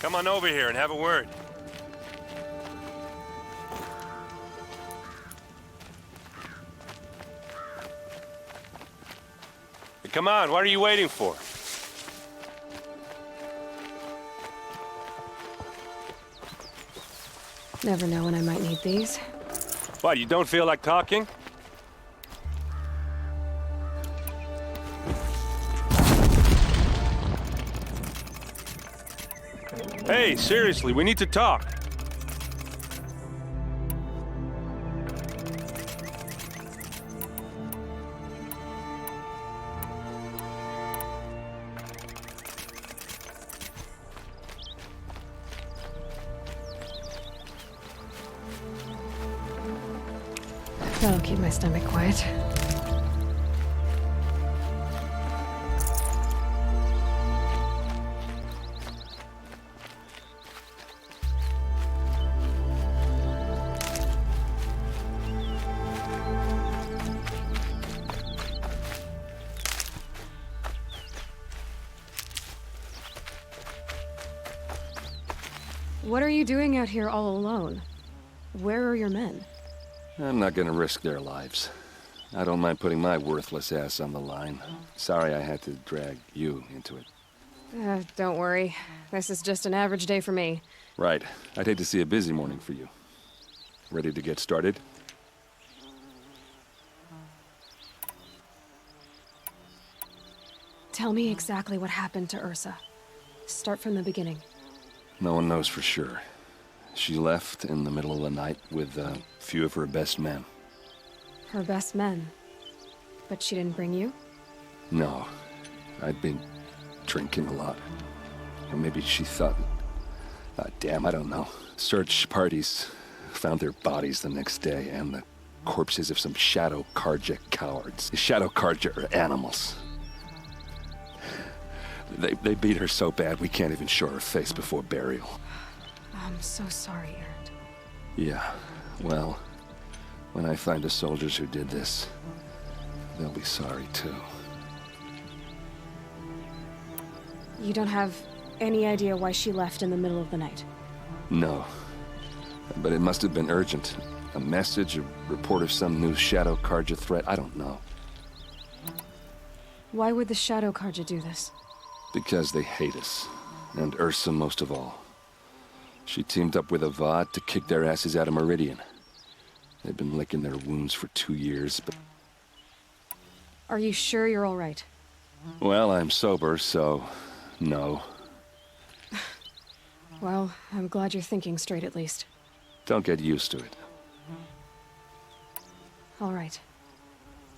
Come on over here and have a word. Hey, come on, what are you waiting for? Never know when I might need these. What, you don't feel like talking? Hey, seriously, we need to talk. That'll keep my stomach quiet. What are you doing out here all alone? Where are your men? I'm not gonna risk their lives. I don't mind putting my worthless ass on the line. Sorry I had to drag you into it. Don't worry. This is just an average day for me. Right. I'd hate to see a busy morning for you. Ready to get started? Tell me exactly what happened to Ursa. Start from the beginning. No one knows for sure. She left in the middle of the night with a few of her best men. Her best men? But she didn't bring you? No. I'd been drinking a lot. Or maybe she thought... damn, I don't know. Search parties found their bodies the next day, and the corpses of some Shadow Karja cowards. The Shadow Karja are animals. They beat her so bad we can't even show her face before burial. I'm so sorry, Erend. Yeah, well, when I find the soldiers who did this, they'll be sorry too. You don't have any idea why she left in the middle of the night? No, but it must have been urgent. A message, a report of some new Shadow Karja threat, I don't know. Why would the Shadow Karja do this? Because they hate us, and Ursa most of all. She teamed up with Avad to kick their asses out of Meridian. They've been licking their wounds for 2 years, but... Are you sure you're all right? Well, I'm sober, so... no. Well, I'm glad you're thinking straight at least. Don't get used to it. All right.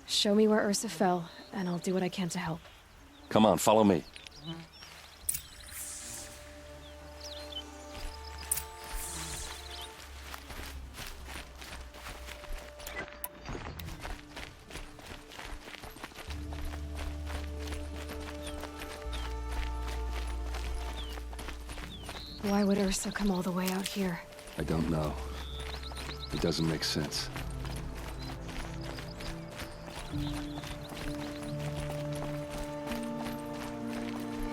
Show me where Ursa fell, and I'll do what I can to help. Come on, follow me. Why would Ursa come all the way out here? I don't know. It doesn't make sense.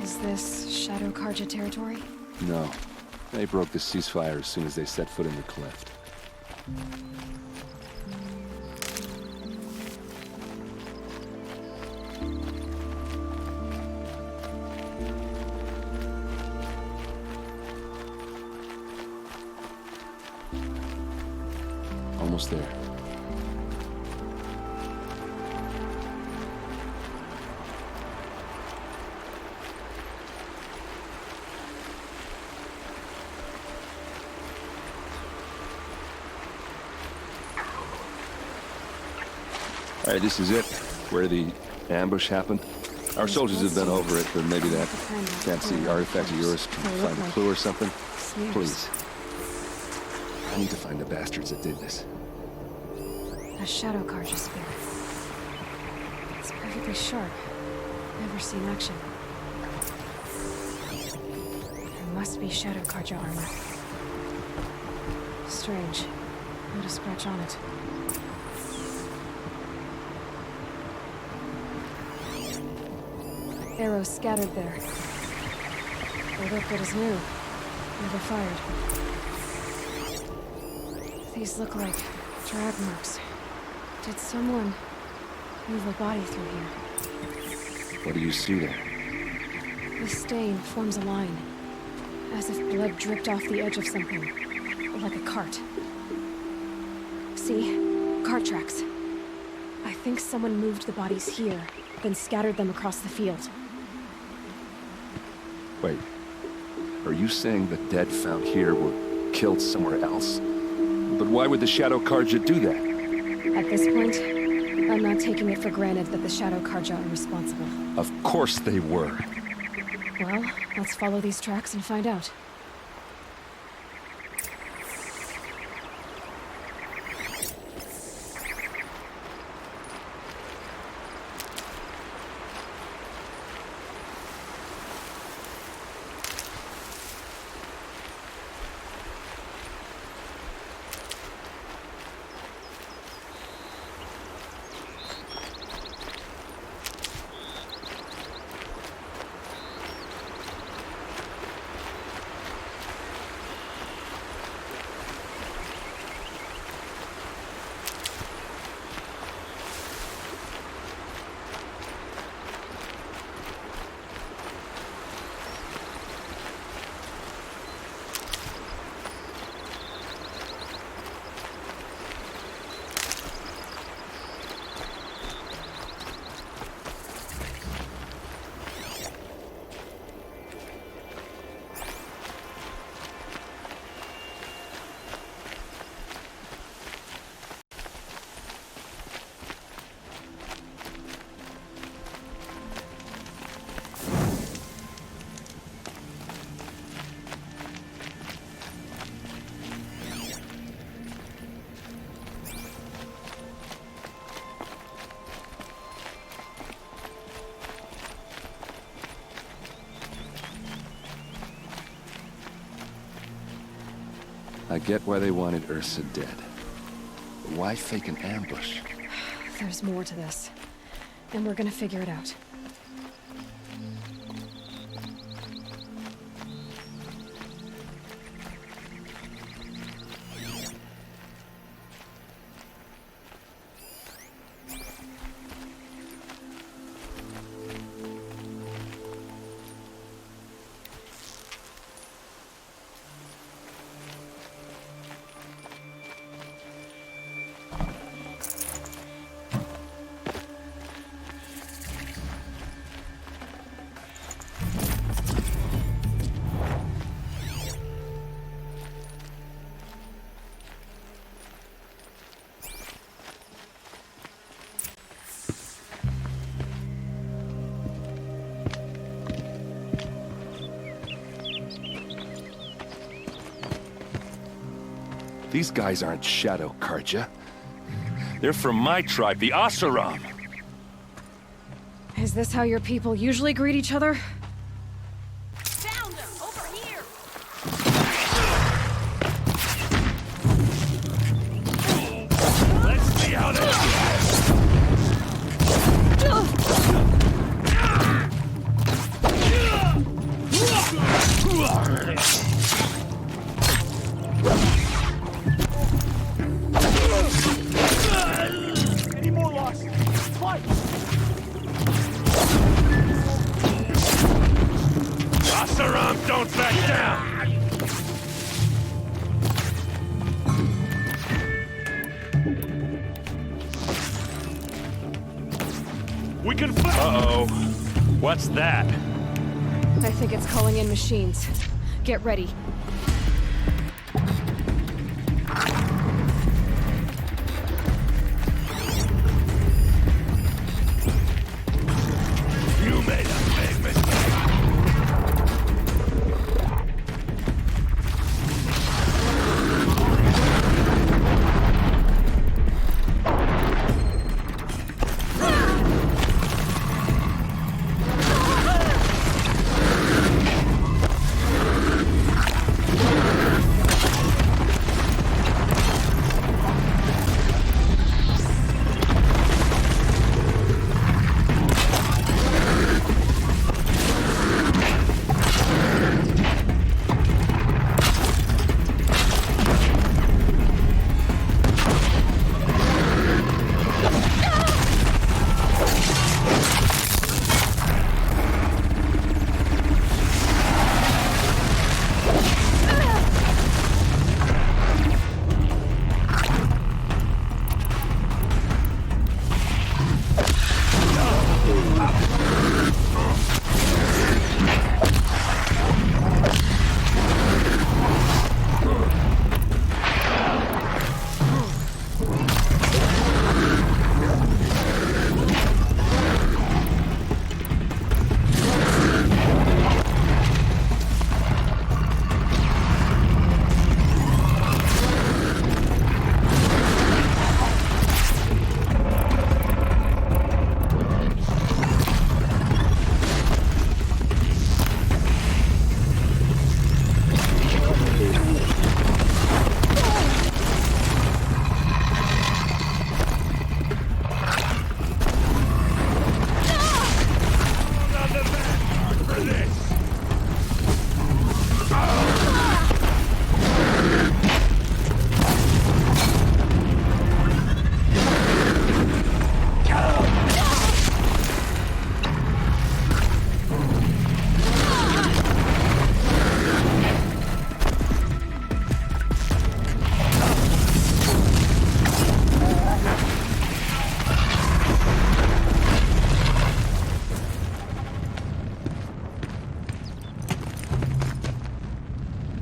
Is this Shadow Karja territory? No. They broke the ceasefire as soon as they set foot in the cleft. Almost there. All right, this is it, where the ambush happened. Our soldiers have been over it, but maybe that fancy artifact of yours can find a clue or something. Please. I need to find the bastards that did this. A Shadow Karja spirit. It's perfectly sharp. Never seen action. There must be Shadow Karja armor. Strange. Not a scratch on it. Arrows scattered there. They look good as new. Never fired. These look like drag marks. Did someone move a body through here? What do you see there? The stain forms a line, as if blood dripped off the edge of something, like a cart. See? Cart tracks. I think someone moved the bodies here, then scattered them across the field. Wait. Are you saying the dead found here were killed somewhere else? But why would the Shadow Karja do that? At this point, I'm not taking it for granted that the Shadow Karja are responsible. Of course they were. Well, let's follow these tracks and find out. I get why they wanted Ursa dead. But why fake an ambush? There's more to this, and we're gonna figure it out. These guys aren't Shadow Karja. They're from my tribe, the Asaram. Is this how your people usually greet each other? Found them! Over here! Let's see how they Any more lost? Fight! Asaram, don't back down! We can fight! Uh-oh. What's that? I think it's calling in machines. Get ready. You made a big mistake.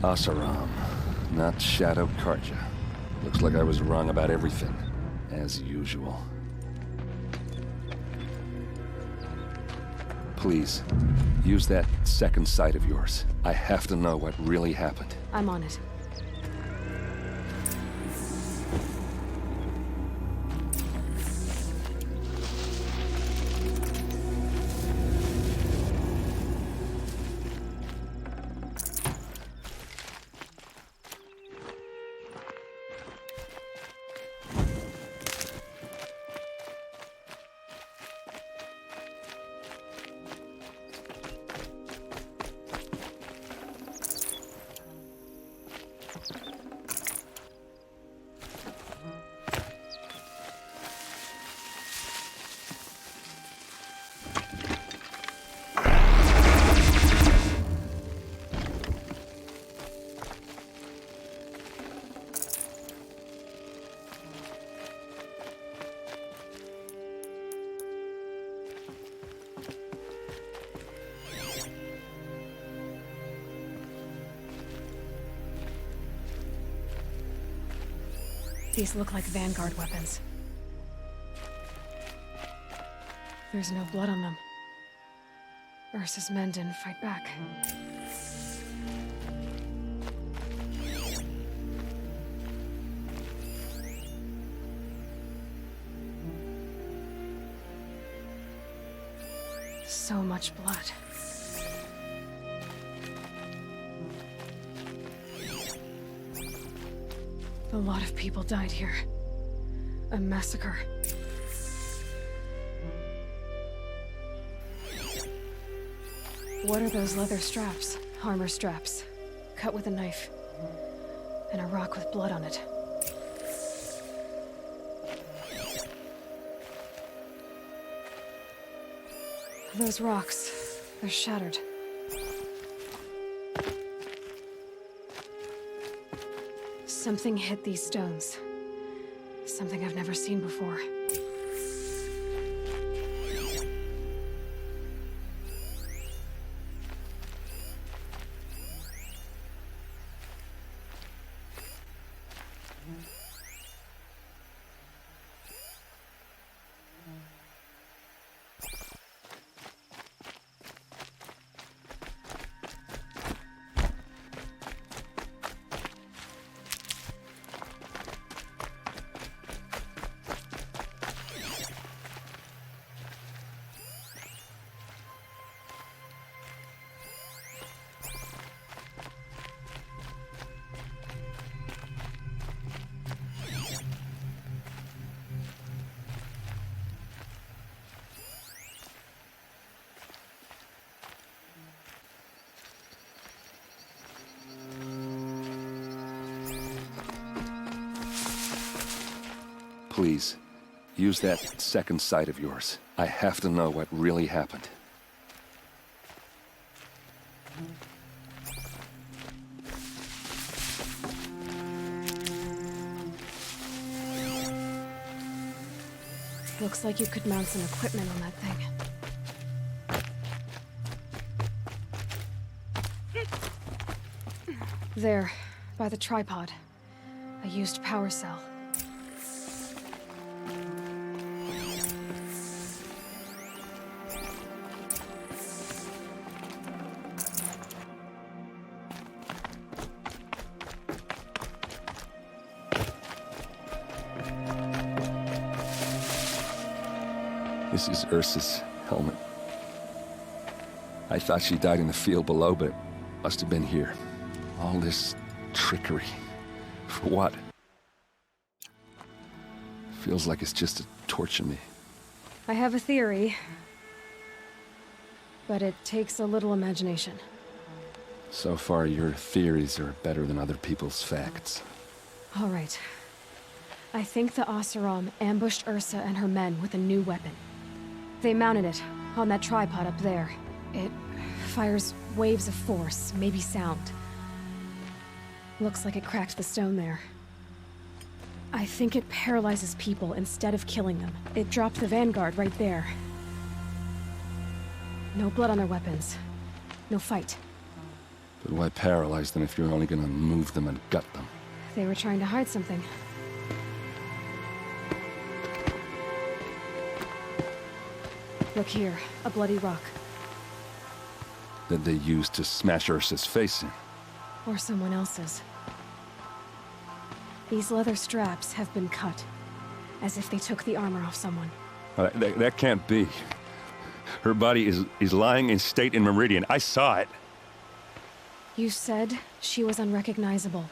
Asaram, not Shadow Karja. Looks like I was wrong about everything, as usual. Please, use that second sight of yours. I have to know what really happened. I'm on it. These look like Vanguard weapons. There's no blood on them. Ursa's men didn't fight back. So much blood. A lot of people died here. A massacre. What are those leather straps? Armor straps. Cut with a knife. And a rock with blood on it. Those rocks, they're shattered. Something hit these stones. Something I've never seen before. Please, use that second sight of yours. I have to know what really happened. Looks like you could mount some equipment on that thing. There, by the tripod. A used power cell. This is Ursa's helmet. I thought she died in the field below, but it must have been here. All this trickery. For what? Feels like it's just to torture me. I have a theory, but it takes a little imagination. So far, your theories are better than other people's facts. All right. I think the Oseram ambushed Ursa and her men with a new weapon. They mounted it on that tripod up there. It fires waves of force, maybe sound. Looks like it cracked the stone there. I think it paralyzes people instead of killing them. It dropped the Vanguard right there. No blood on their weapons. No fight. But why paralyze them if you're only gonna move them and gut them? They were trying to hide something. Look here, a bloody rock. That they used to smash Ursa's face in. Or someone else's. These leather straps have been cut, as if they took the armor off someone. That can't be. Her body is lying in state in Meridian. I saw it. You said she was unrecognizable.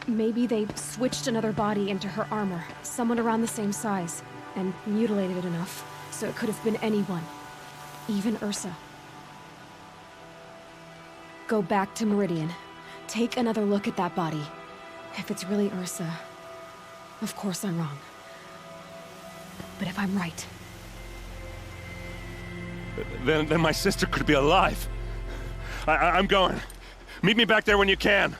Maybe they switched another body into her armor, someone around the same size, and mutilated it enough, so it could have been anyone. Even Ursa. Go back to Meridian. Take another look at that body. If it's really Ursa, of course I'm wrong. But if I'm right... Then my sister could be alive. I'm going. Meet me back there when you can.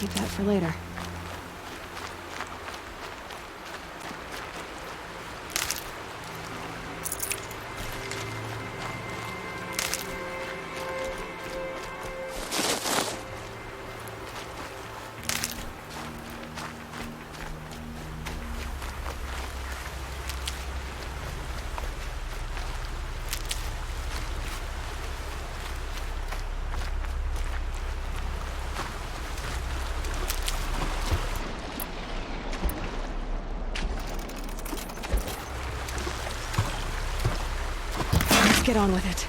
Keep that for later. Get on with it.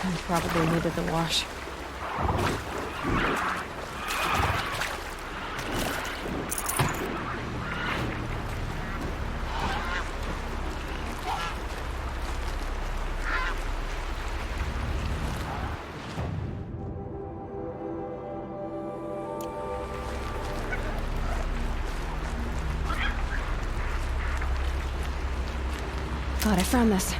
I probably needed the wash. God, I found this.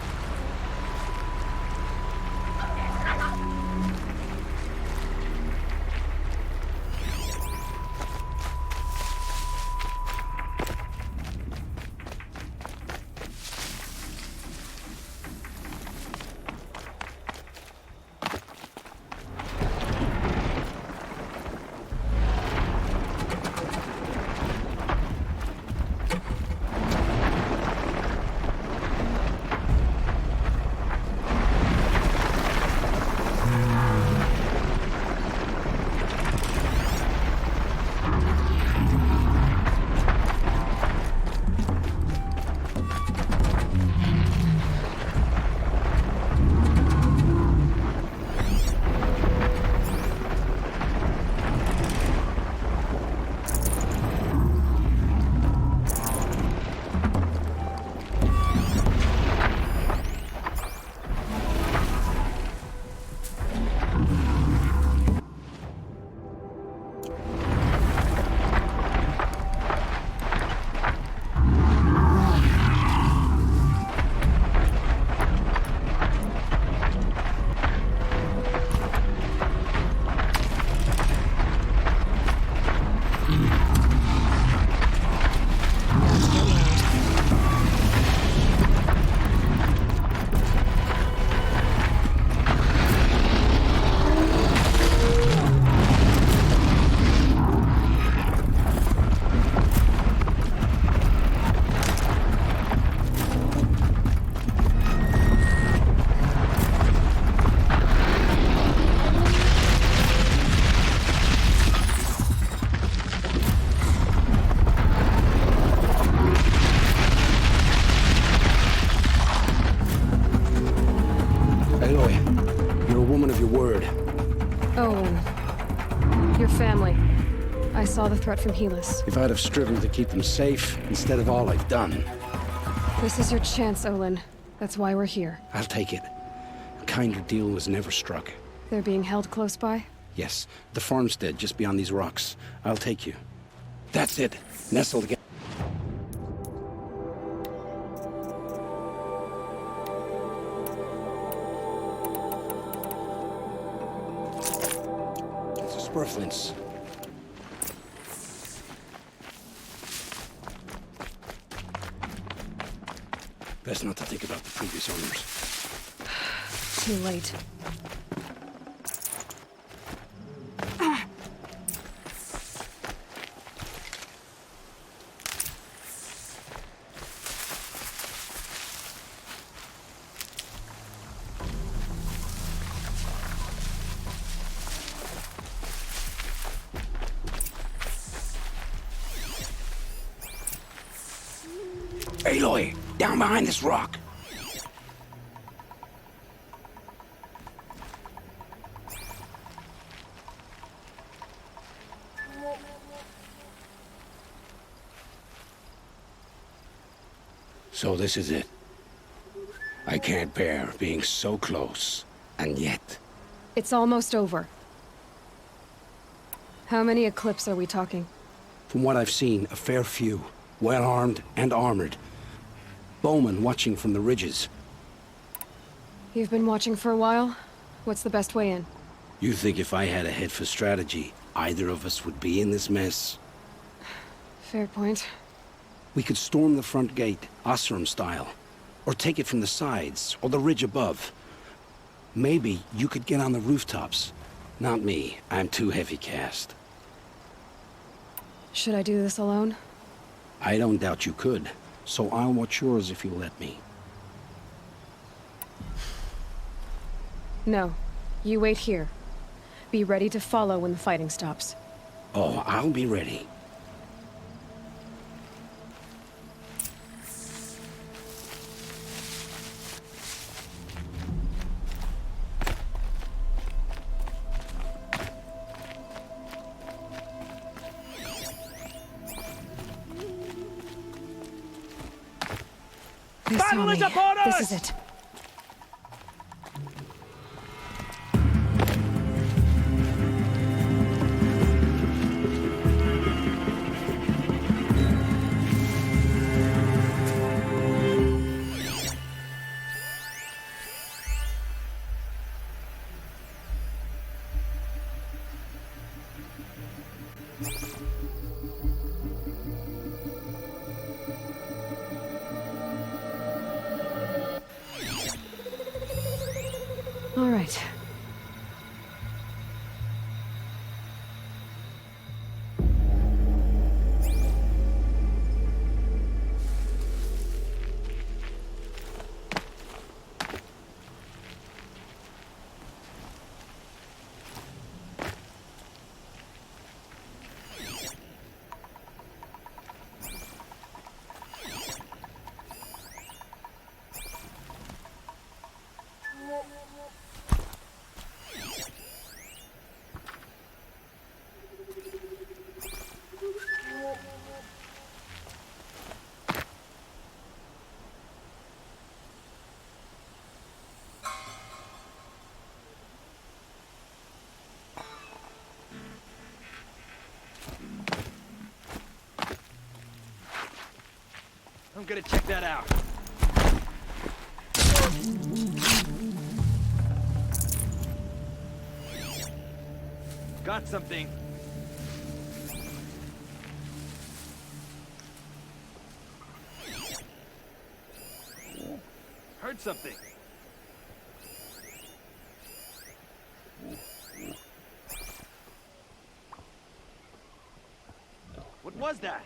word. Owen. Your family. I saw the threat from Helis. If I'd have striven to keep them safe, instead of all I've done, This is your chance, Olin. That's why we're here. I'll take it. A kinder deal was never struck. They're being held close by? Yes, the farmstead just beyond these rocks. I'll take you. That's it. Nestled again. It's a spur of flints. Best not to think about the previous owners. Too late. Aloy, down behind this rock. So this is it. I can't bear being so close, and yet... It's almost over. How many Eclipse are we talking? From what I've seen, a fair few. Well-armed and armored. Bowmen watching from the ridges. You've been watching for a while? What's the best way in? You think if I had a head for strategy, either of us would be in this mess? Fair point. We could storm the front gate, Osram style. Or take it from the sides, or the ridge above. Maybe you could get on the rooftops. Not me. I'm too heavy cast. Should I do this alone? I don't doubt you could, so I'll watch yours if you let me. No. You wait here. Be ready to follow when the fighting stops. Oh, I'll be ready. They saw Battle is me. upon us! This is it. All right. I'm gonna check that out. Got something. Heard something. What was that?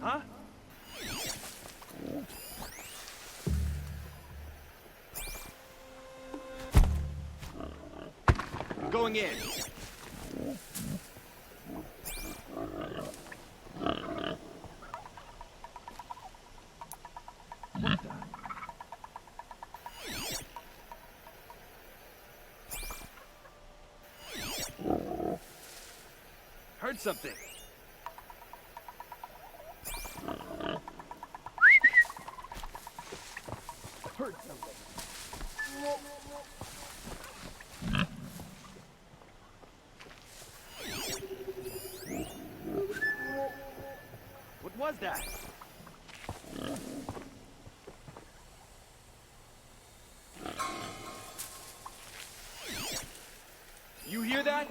Huh? Go Going in. Heard something. Heard something. What was that? You hear that?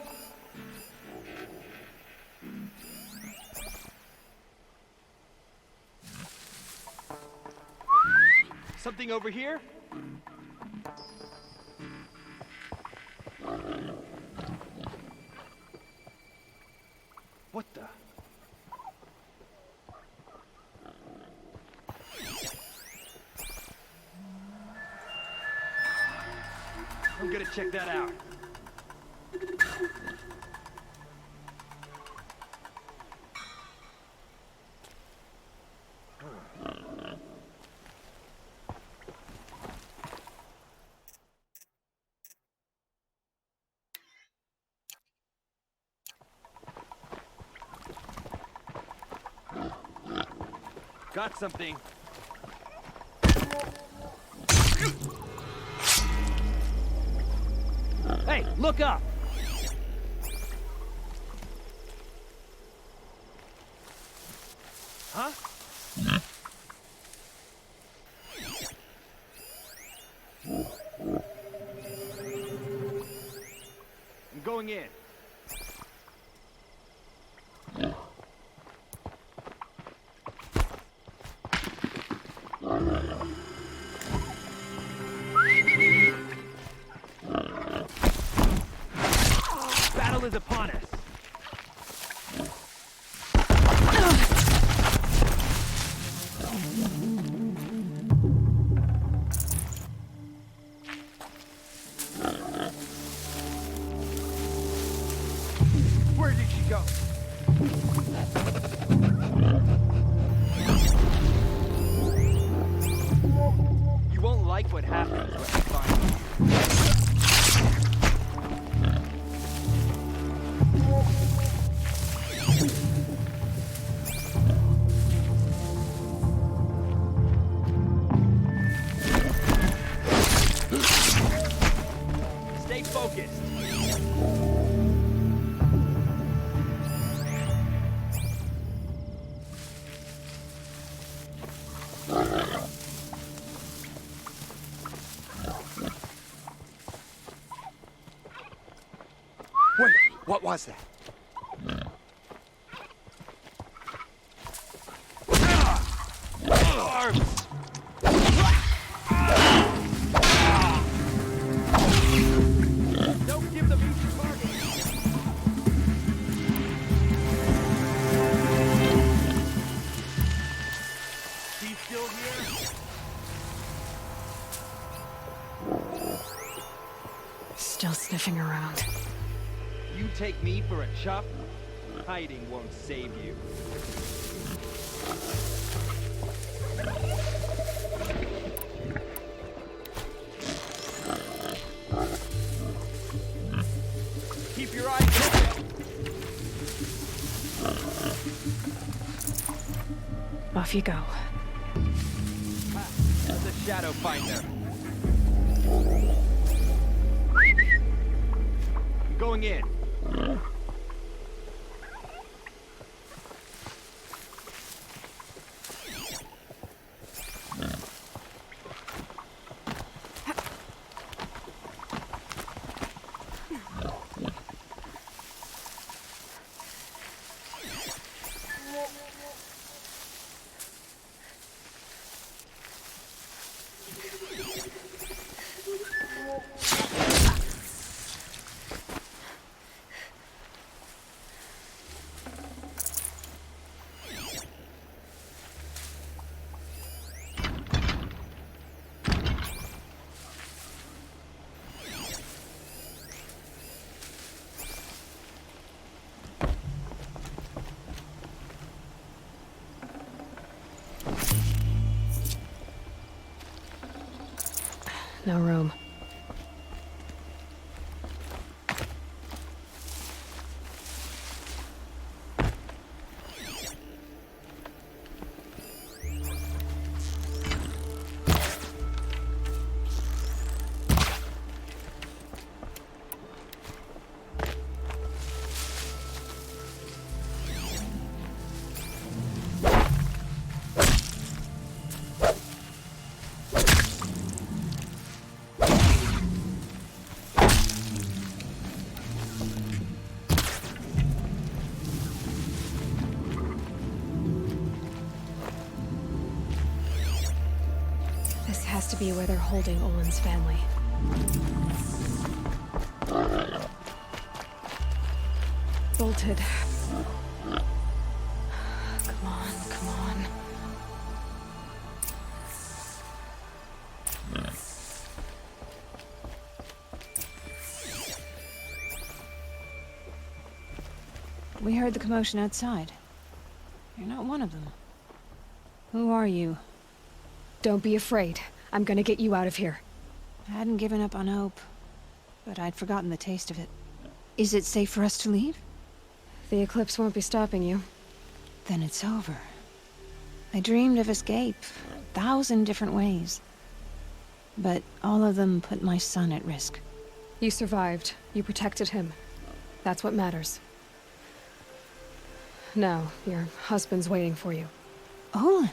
Something over here? What the? I'm gonna check that out. Got something. Hey, look up! Huh? I'm going in. Battle is upon us. Where did she go? You won't like what happens when I find you. Stay focused. Wait, what was that? Arms! Don't give them easy target. She's still here? Still sniffing around. You take me for a chop? Hiding won't save you. Keep your eyes open. Off you go. The Shadow Finder. I'm going in. no room. This has to be where they're holding Olin's family. Bolted. Come on, come on. We heard the commotion outside. You're not one of them. Who are you? Don't be afraid. I'm gonna get you out of here. I hadn't given up on hope, but I'd forgotten the taste of it. Is it safe for us to leave? The eclipse won't be stopping you. Then it's over. I dreamed of escape, 1,000 different ways. But all of them put my son at risk. You survived. You protected him. That's what matters. Now, your husband's waiting for you. Olin!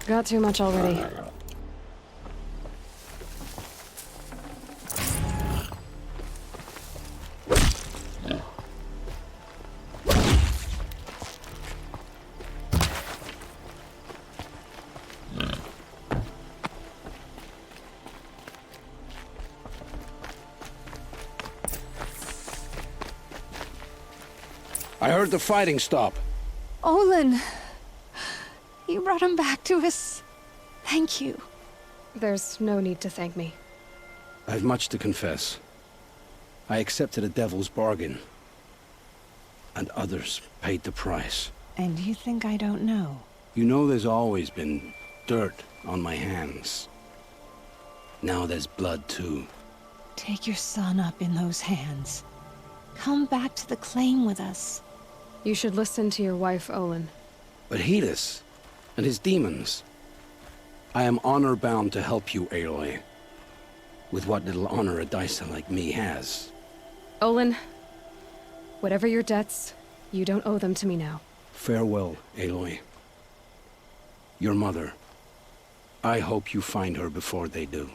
Got too much already. I heard the fighting stop. Olin! You brought him back to us. Thank you. There's no need to thank me. I've much to confess. I accepted a devil's bargain. And others paid the price. And you think I don't know? You know there's always been dirt on my hands. Now there's blood too. Take your son up in those hands. Come back to the claim with us. You should listen to your wife, Olin. But Hedis and his demons. I am honor-bound to help you, Aloy. With what little honor a dicer like me has. Olin, whatever your debts, you don't owe them to me now. Farewell, Aloy. Your mother. I hope you find her before they do.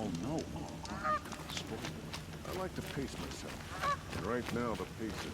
Oh no. I like to pace myself. And right now the pace is...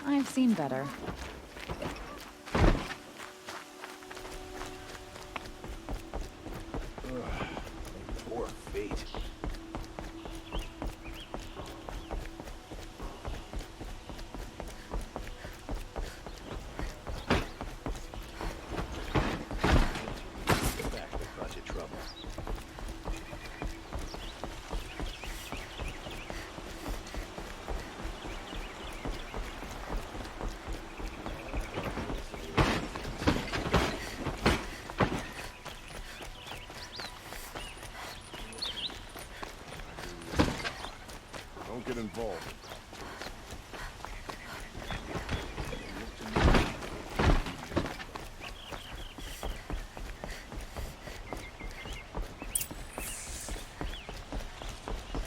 I've seen better. Poor feet. Back to cause you trouble. Don't get involved.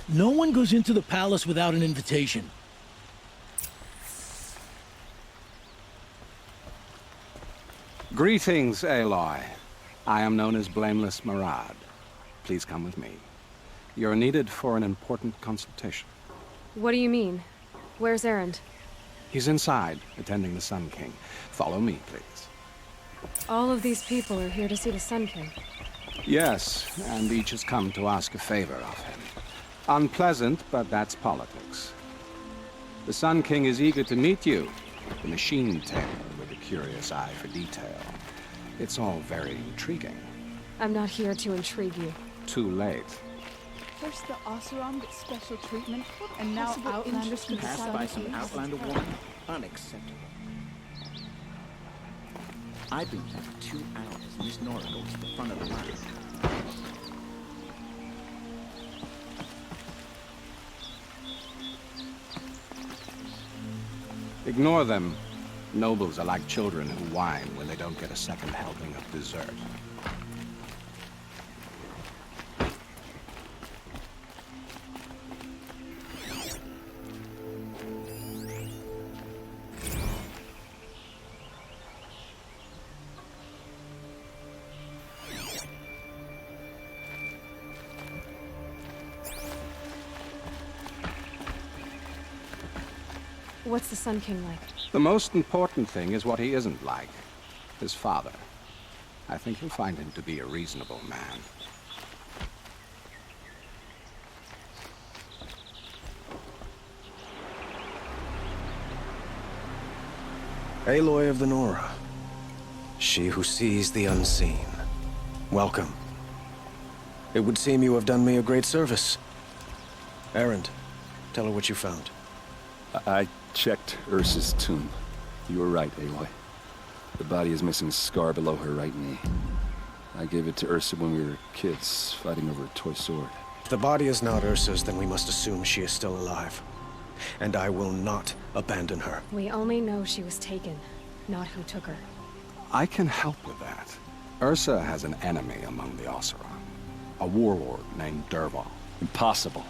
No one goes into the palace without an invitation. Greetings, Aloy. I am known as Blameless Marad. Please come with me. You're needed for an important consultation. What do you mean? Where's Erend? He's inside, attending the Sun King. Follow me, please. All of these people are here to see the Sun King. Yes, and each has come to ask a favor of him. Unpleasant, but that's politics. The Sun King is eager to meet you, the machine tailor with a curious eye for detail. It's all very intriguing. I'm not here to intrigue you. Too late. First the Oseram gets special treatment, and now Outlanders can Passed by some Outlander woman? Unacceptable. I've been here for 2 hours, and Miss Nora goes to the front of the line. Ignore them. Nobles are like children who whine when they don't get a second helping of dessert. What's the Sun King like? The most important thing is what he isn't like. His father. I think you'll find him to be a reasonable man. Aloy of the Nora. She who sees the unseen. Welcome. It would seem you have done me a great service. Erend, tell her what you found. I checked Ursa's tomb. You were right, Aloy. The body is missing a scar below her right knee. I gave it to Ursa when we were kids, fighting over a toy sword. If the body is not Ursa's, then we must assume she is still alive. And I will not abandon her. We only know she was taken, not who took her. I can help with that. Ursa has an enemy among the Oseram. A warlord named Dervahl. Impossible.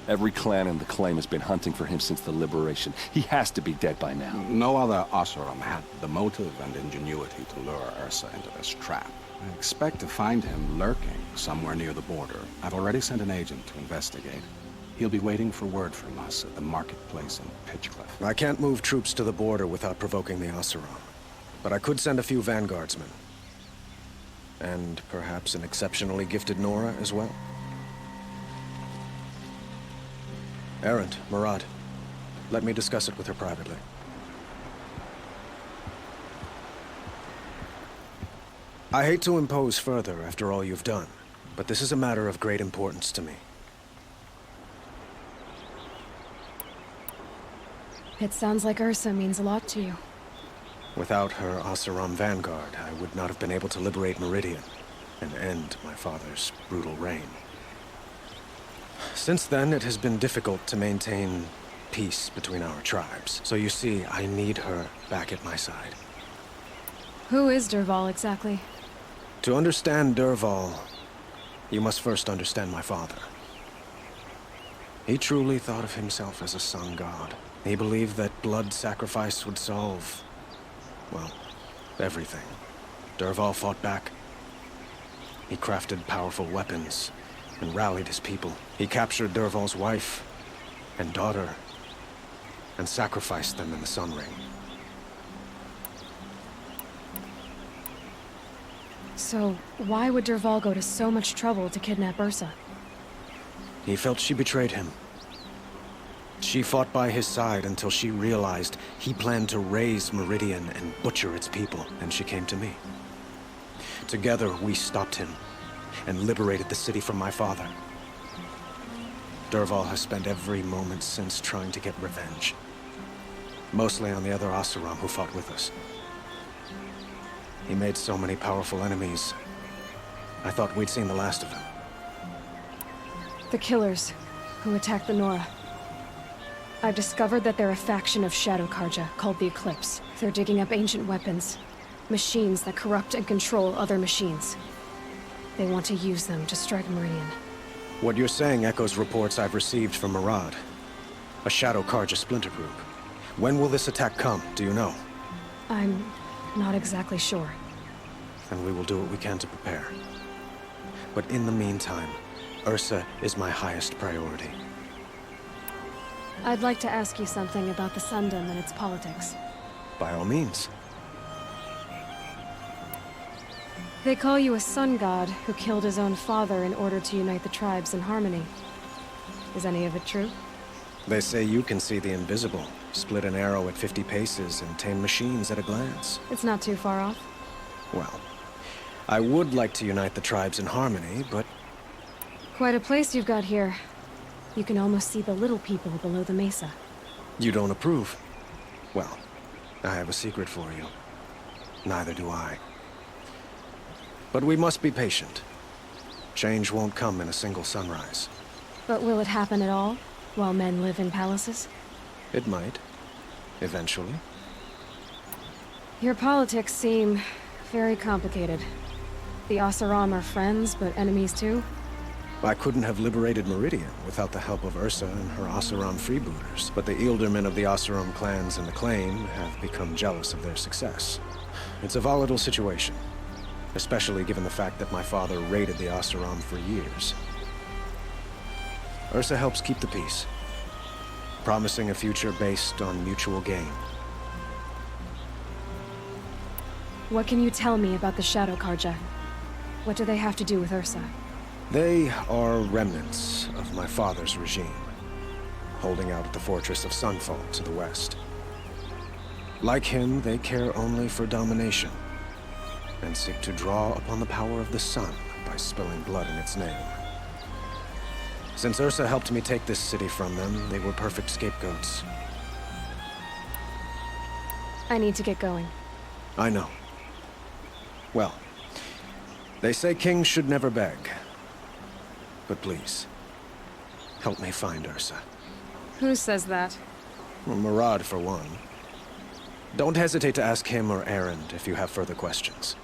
Every clan in the claim has been hunting for him since the liberation. He has to be dead by now. No other Oseram had the motive and ingenuity to lure Ursa into this trap. I expect to find him lurking somewhere near the border. I've already sent an agent to investigate. He'll be waiting for word from us at the marketplace in Pitchcliff. I can't move troops to the border without provoking the Oseram. But I could send a few vanguardsmen. And perhaps an exceptionally gifted Nora as well. Erend, Murad, let me discuss it with her privately. I hate to impose further after all you've done, but this is a matter of great importance to me. It sounds like Ursa means a lot to you. Without her Oseram vanguard, I would not have been able to liberate Meridian and end my father's brutal reign. Since then, it has been difficult to maintain peace between our tribes. So you see, I need her back at my side. Who is Dervahl exactly? To understand Dervahl, you must first understand my father. He truly thought of himself as a sun god. He believed that blood sacrifice would solve, well, everything. Dervahl fought back. He crafted powerful weapons and rallied his people. He captured Dervahl's wife and daughter and sacrificed them in the Sun Ring. So, why would Dervahl go to so much trouble to kidnap Ursa? He felt she betrayed him. She fought by his side until she realized he planned to raise Meridian and butcher its people, and she came to me. Together, we stopped him and liberated the city from my father. Dervahl has spent every moment since trying to get revenge. Mostly on the other Oseram who fought with us. He made so many powerful enemies. I thought we'd seen the last of them. The killers who attacked the Nora. I've discovered that they're a faction of Shadow Karja called the Eclipse. They're digging up ancient weapons. Machines that corrupt and control other machines. They want to use them to strike Meridian. What you're saying echoes reports I've received from Murad. A Shadow Karja splinter group. When will this attack come, do you know? I'm not exactly sure. And we will do what we can to prepare. But in the meantime, Ursa is my highest priority. I'd like to ask you something about the Sundom and its politics. By all means. They call you a sun god who killed his own father in order to unite the tribes in harmony. Is any of it true? They say you can see the invisible, split an arrow at 50 paces, and tame machines at a glance. It's not too far off. Well, I would like to unite the tribes in harmony, but... Quite a place you've got here. You can almost see the little people below the mesa. You don't approve? Well, I have a secret for you. Neither do I. But we must be patient. Change won't come in a single sunrise. But will it happen at all, while men live in palaces? It might. Eventually. Your politics seem very complicated. The Oseram are friends, but enemies too? I couldn't have liberated Meridian without the help of Ursa and her Oseram freebooters. But the Ealdormen of the Oseram clans in the claim have become jealous of their success. It's a volatile situation. Especially given the fact that my father raided the Oseram for years. Ursa helps keep the peace, promising a future based on mutual gain. What can you tell me about the Shadow Karja? What do they have to do with Ursa? They are remnants of my father's regime, holding out at the fortress of Sunfall to the west. Like him, they care only for domination. and seek to draw upon the power of the sun by spilling blood in its name. Since Ursa helped me take this city from them, they were perfect scapegoats. I need to get going. I know. Well, they say kings should never beg. But please, help me find Ursa. Who says that? Well, Murad, for one. Don't hesitate to ask him or Erend if you have further questions.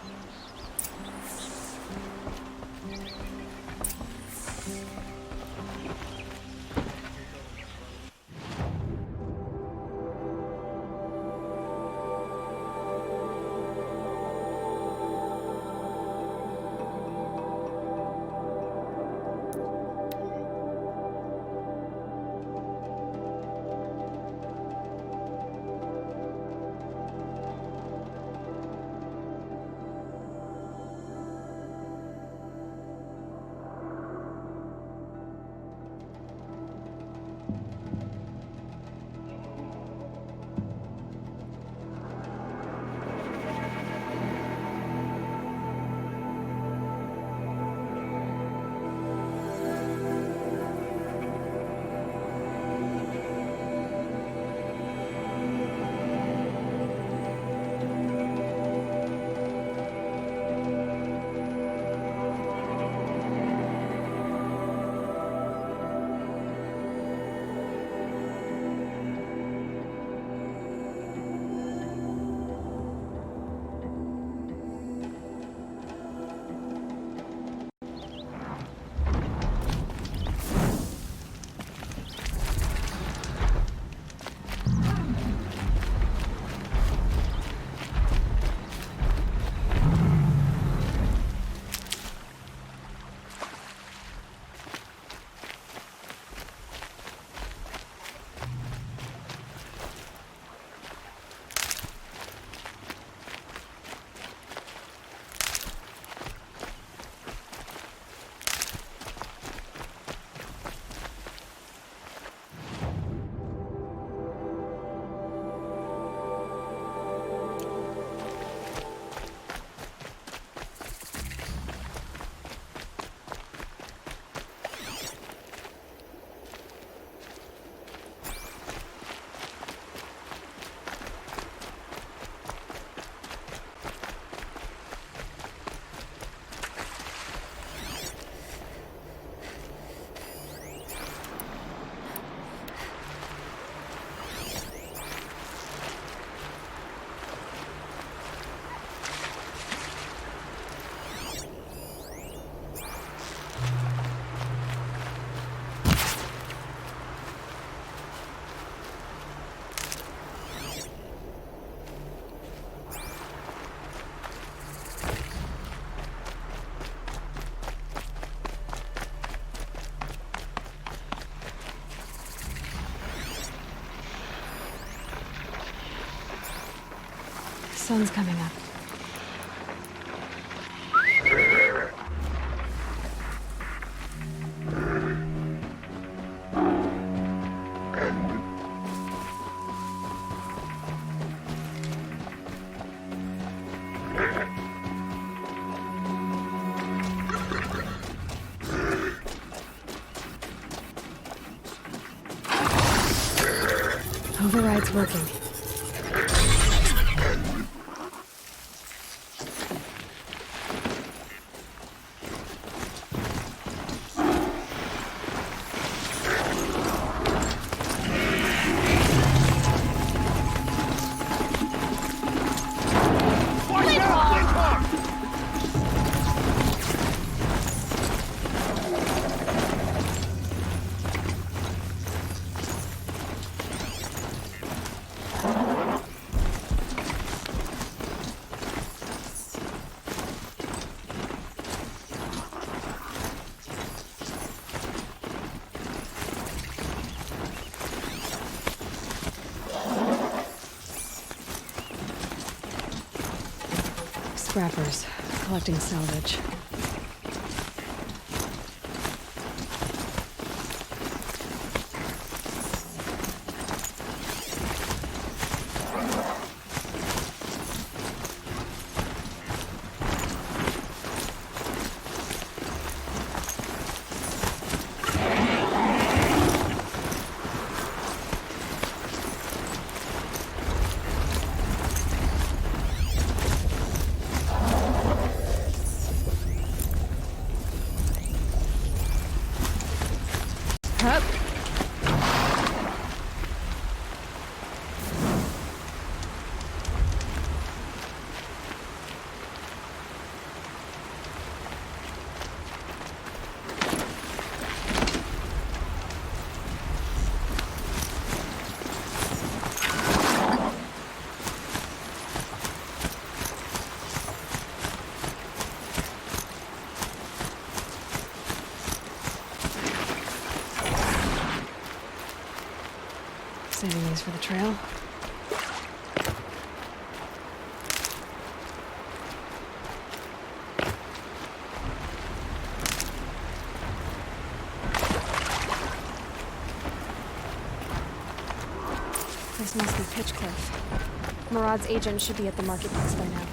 Sun's coming up. Override's working. Scrappers, collecting salvage. for the trail. This must be Pitchcliff. Murad's agent should be at the marketplace by now.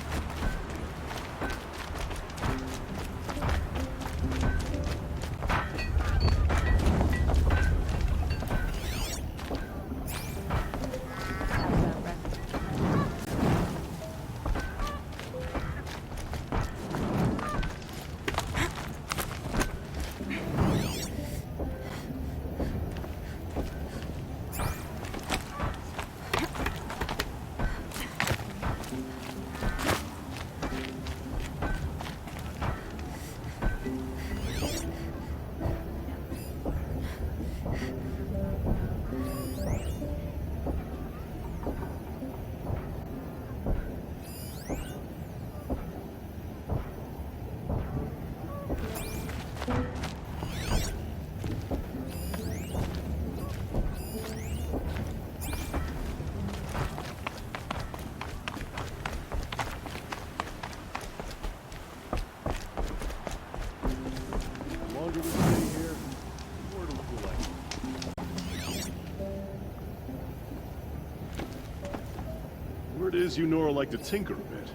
Word is you Nora like to tinker a bit.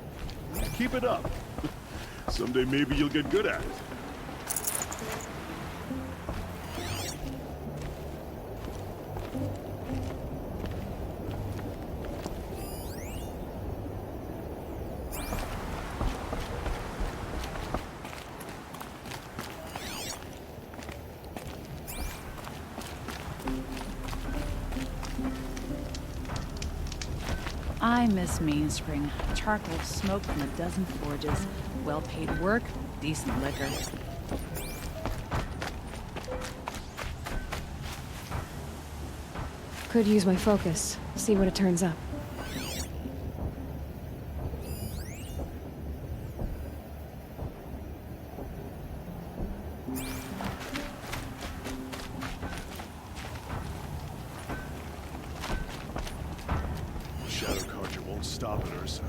Keep it up. Someday maybe you'll get good at it. I miss Mainspring. Charcoal smoke from a dozen forges. Well-paid work, decent liquor. Could use my focus. See what it turns up. Stop it, Ursa.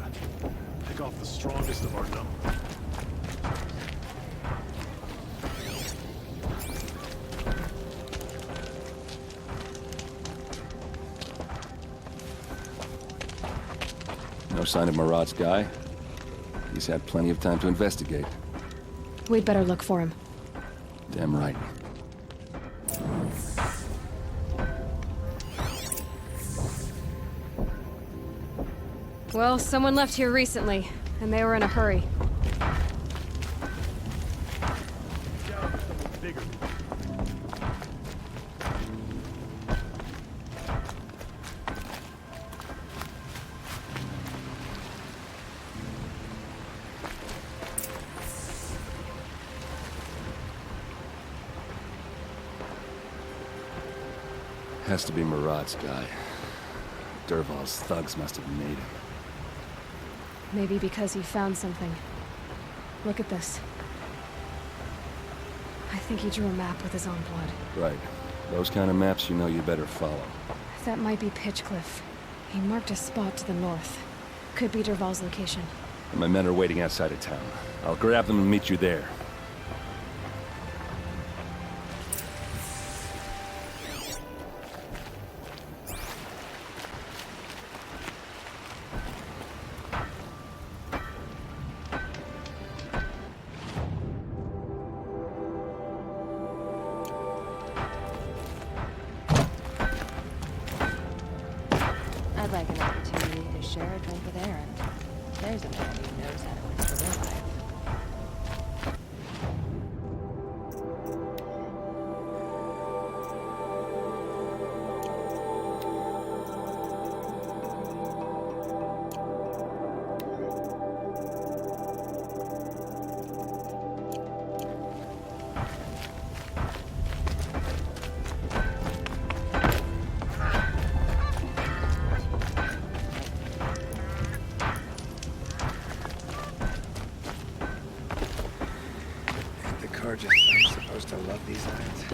Pick off the strongest of our number. No sign of Murad's guy. He's had plenty of time to investigate. We'd better look for him. Damn right. Well, someone left here recently, and they were in a hurry. Has to be Murad's guy. Dervahl's thugs must have made him. Maybe because he found something. Look at this. I think he drew a map with his own blood. Right. Those kind of maps you know you better follow. That might be Pitchcliff. He marked a spot to the north. Could be Dervahl's location. And my men are waiting outside of town. I'll grab them and meet you there. I'd like an opportunity to share a drink with Aaron. There's a man who knows how to win for their life. I'm supposed to love these eyes.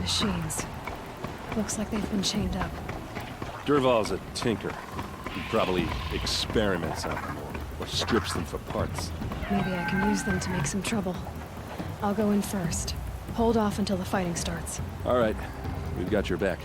machines. Looks like they've been chained up. Dervahl's a tinker. He probably experiments on them or strips them for parts. Maybe I can use them to make some trouble. I'll go in first. Hold off until the fighting starts. All right. We've got your back.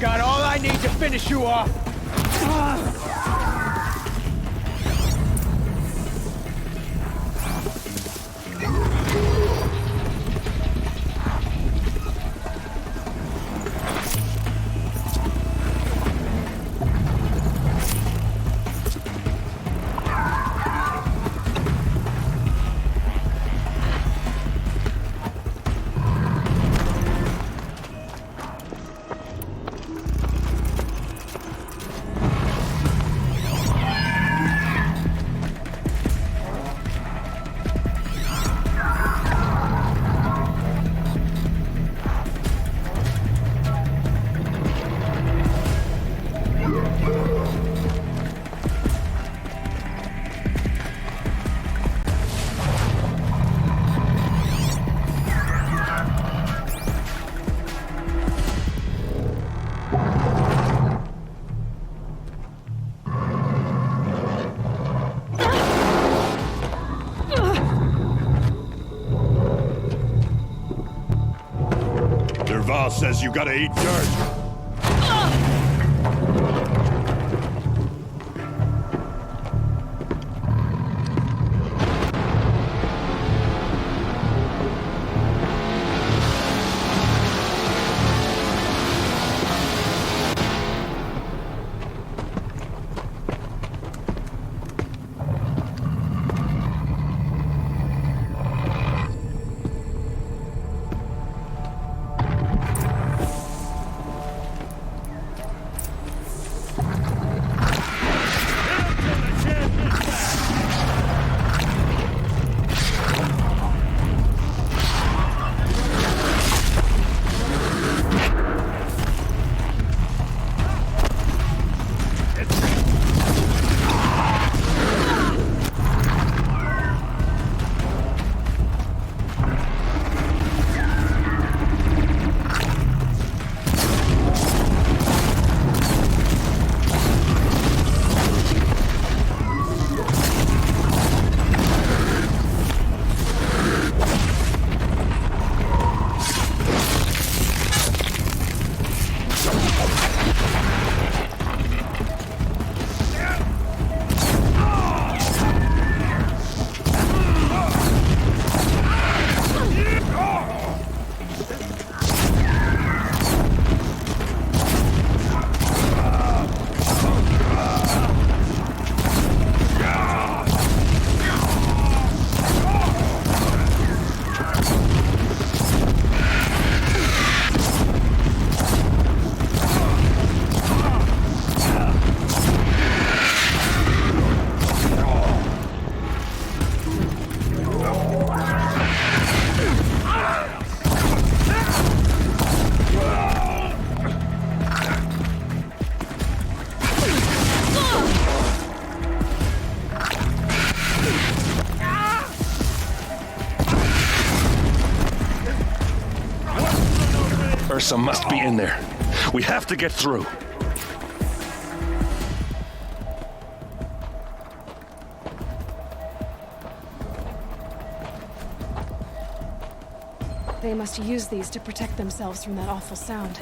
Got all I need to finish you off! Derval says you gotta eat dirt. Ursa must be in there. We have to get through. They must use these to protect themselves from that awful sound.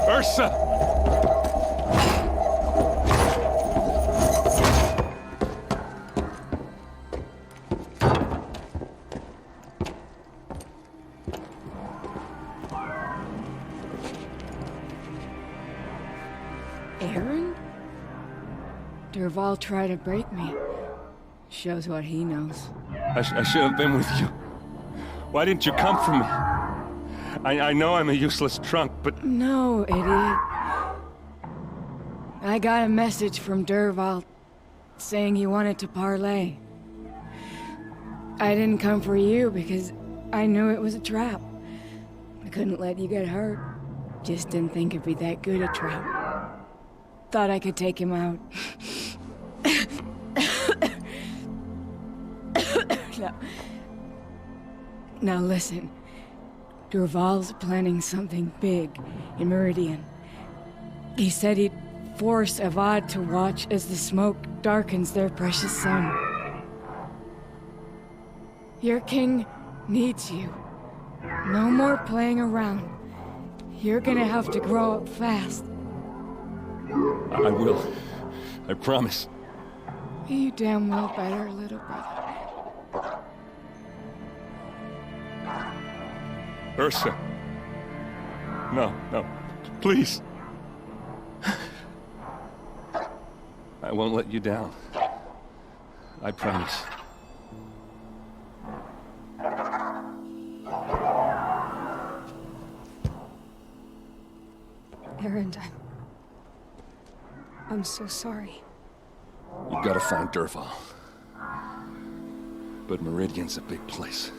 Ursa! Aaron? Dervahl tried to break me. Shows what he knows. I should have been with you. Why didn't you come for me? I know I'm a useless trunk, but... No, idiot. I got a message from Dervahl saying he wanted to parlay. I didn't come for you because I knew it was a trap. I couldn't let you get hurt. Just didn't think it'd be that good a trap. Thought I could take him out. Now listen. Dervahl's planning something big in Meridian. He said he'd force Avad to watch as the smoke darkens their precious sun. Your king needs you. No more playing around. You're gonna have to grow up fast. I will. I promise. You damn well better, little brother. Ursa. No, no. Please. I won't let you down. I promise. Erend, I'm so sorry. You gotta find Dervahl. But Meridian's a big place.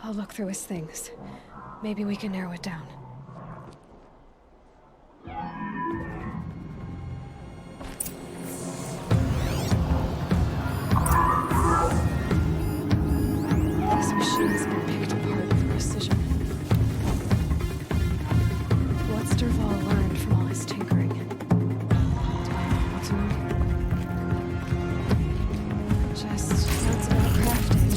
I'll look through his things. Maybe we can narrow it down. This machine's been picked apart with precision. What's Dervahl learned from all his tinkering? Do I want to know? Just notes about crafting.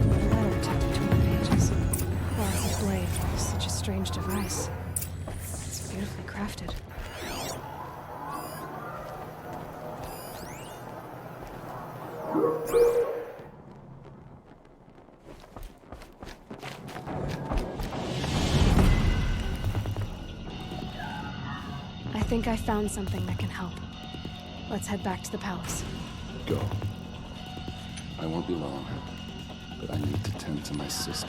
A letter tucked between the pages. Bart's blade is such a strange device. It's beautifully crafted. I think I found something that can help. Let's head back to the palace. Go. I won't be long, but I need to tend to my sister.